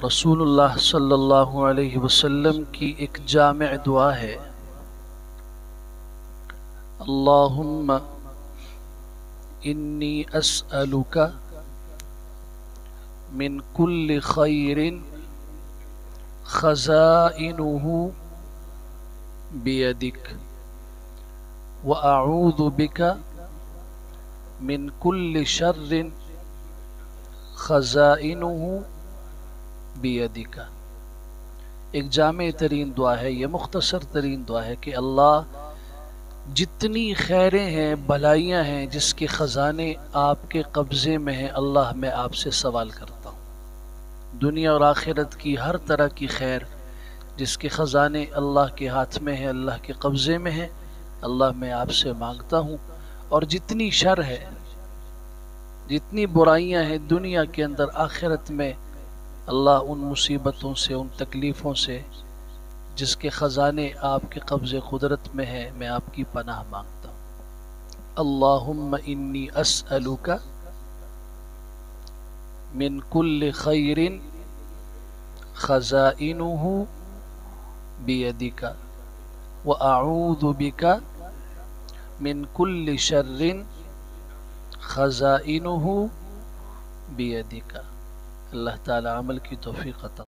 رسول اللہ صلی اللہ علیہ وسلم کی ایک جامع دعا ہے، اللہم انی اسألک من کل خیر خزائنہ بیدک واعوذ بک من کل شر خزائنہ بیدک۔ ایک جامع ترین دعا ہے، یہ مختصر ترین دعا ہے کہ اللہ جتنی خیریں ہیں، بھلائیاں ہیں جس کے خزانے آپ کے قبضے میں ہیں، اللہ میں آپ سے سوال کرتا ہوں۔ دنیا اور آخرت کی ہر طرح کی خیر جس کے خزانے اللہ کے ہاتھ میں ہیں، اللہ کے قبضے میں ہیں، اللہ میں آپ سے مانگتا ہوں۔ اور جتنی شر ہے، جتنی برائیاں ہیں دنیا کے اندر، آخرت میں، اللہ ان مصیبتوں سے، ان تکلیفوں سے جس کے خزانے آپ کے قبض قدرت میں ہے، میں آپ کی پناہ مانگتا ہوں۔ اللہم انی اسألک من کل خیر خزائنہ بیدک واعوذ بک من کل شر خزائنہ بیدک۔ اللہ تعالی عمل کی توفیق عطا